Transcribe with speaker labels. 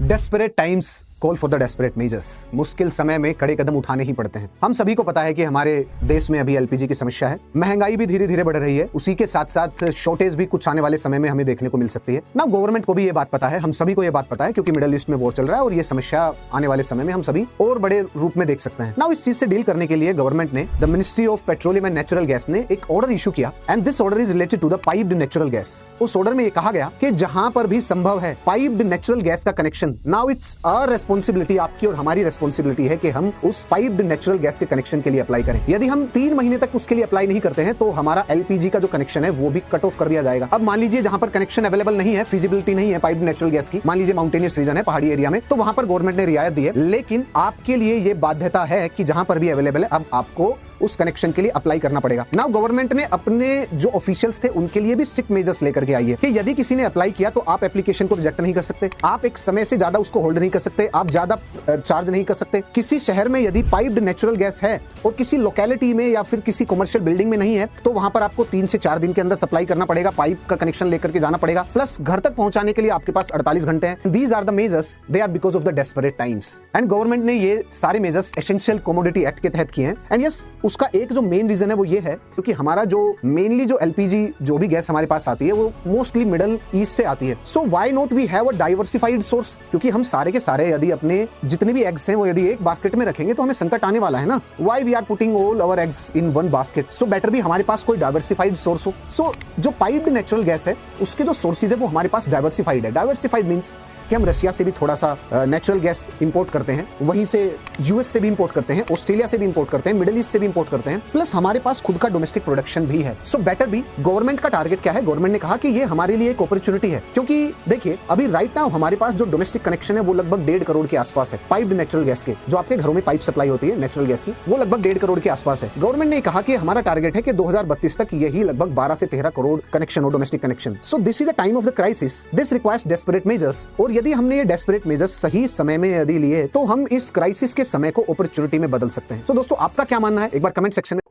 Speaker 1: Desperate times call for the desperate measures. मुश्किल समय में कड़े कदम उठाने ही पड़ते हैं। हम सभी को पता है कि हमारे देश में अभी एलपीजी की समस्या है, महंगाई भी धीरे धीरे बढ़ रही है, उसी के साथ साथ शॉर्टेज भी कुछ आने वाले समय में हमें देखने को मिल सकती है ना। गवर्नमेंट को भी ये बात पता है, हम सभी को ये बात पता है, क्योंकि मिडिल ईस्ट में वॉर चल रहा है और ये समस्या आने वाले समय में हम सभी और बड़े रूप में देख सकते हैं ना। इस चीज से डील करने के लिए गवर्नमेंट ने the ministry of petroleum and natural gas ने एक ऑर्डर इशू किया and this order is related to the piped natural gas. उस ऑर्डर में ये कहा गया कि जहां पर भी संभव है पाइप्ड नेचुरल गैस का connection, now it's our responsibility, आपकी और हमारी रिस्पांसिबिलिटी है कि हम उस पाइप्ड नेचुरल गैस के कनेक्शन के लिए अप्लाई करें। यदि हम 3 महीने तक उसके लिए अप्लाई नहीं करते हैं तो हमारा एलपीजी का जो कनेक्शन है वो भी कट ऑफ कर दिया जाएगा। अब मान लीजिए जहां पर कनेक्शन अवेलेबल नहीं है, फिजिबिलिटी नहीं है पाइप्ड नेचुरल गैस की, मान लीजिए माउंटेनियस रीजन है, पहाड़ी एरिया में, तो वहां पर गवर्नमेंट ने रियायत दी है, लेकिन आपके लिए ये बाध्यता है कि जहां पर भी अवेलेबल है अब आपको उस कनेक्शन के लिए अप्लाई करना पड़ेगा। नाउ गवर्नमेंट ने अपने जो ऑफिशियल्स थे उनके लिए भी स्ट्रिक्ट मेजर्स लेकर के आई है कि यदि किसी ने अप्लाई किया तो आप एप्लीकेशन को रिजेक्ट नहीं कर सकते, आप एक समय से ज्यादा उसको होल्ड नहीं कर सकते, आप ज्यादा चार्ज नहीं कर सकते। किसी शहर में यदि पाइप्ड नेचुरल गैस है और किसी लोकेलिटी में या फिर किसी कमर्शियल बिल्डिंग में नहीं है तो वहां पर आपको 3 से 4 दिन के अंदर सप्लाई करना पड़ेगा, पाइप का कनेक्शन लेकर के जाना पड़ेगा, प्लस घर तक पहुंचाने के लिए आपके पास 48 घंटे हैं। These are the measures, they are because of the desperate times and government ने ये सारे मेजर्स एसेंशियल कमोडिटी एक्ट के तहत किए हैं। एंड यस, उसका एक जो मेन रीजन है वो ये है क्योंकि हमारा जो मेनली जो एलपीजी जो भी गैस हमारे पास आती है वो मोस्टली मिडिल ईस्ट से आती है। So why not we have a diversified source, क्योंकि हम सारे के सारे यदि अपने जितने भी एग्स हैं वो यदि एक बास्केट में रखेंगे तो हमें संकट आने वाला है ना। Why we are putting all our eggs in one basket, so better भी हमारे पास कोई डाइवर्सिफाइड सोर्स हो। सो जो पाइप्ड नेचुरल गैस है उसके जो सोर्सेज है वो हमारे पास डाइवर्सिफाइड है। डाइवर्सिफाइड मींस कि हम रशिया से भी थोड़ा सा नेचुरल गैस इंपोर्ट करते हैं, वहीं से यूएस से भी इंपोर्ट करते हैं, ऑस्ट्रेलिया से भी इंपोर्ट करते हैं, मिडिल ईस्ट से भी इंपोर्ट करते हैं, प्लस हमारे पास खुद का डोमेस्टिक प्रोडक्शन भी है। सो बेटर भी गवर्नमेंट का टारगेट क्या है, गवर्नमेंट ने कहा कि ये हमारे लिए एक अपॉर्चुनिटी है, क्योंकि देखिए अभी राइट नाउ हमारे पास जो डोमेस्टिक कनेक्शन है वो लगभग 1.5 करोड़ के आसपास है। पाइप्ड नेचुरल गैस के जो आपके घरों में पाइप सप्लाई होती है नेचुरल गैस की, वो लगभग 1.5 करोड़ के आसपास है। गवर्नमेंट ने कहा कि हमारा टारगेट है कि 2032 तक यही लगभग 12 से 13 करोड़ कनेक्शन हो, domestic connection. So this is a time of the crisis, this requires desperate measures, और यदि हमने ये डेस्परेट मेजर्स सही समय में यदि लिए तो हम इस क्राइसिस के समय को अपॉर्चुनिटी में बदल सकते हैं। सो दोस्तों, आपका क्या मानना है एक बार कमेंट सेक्शन में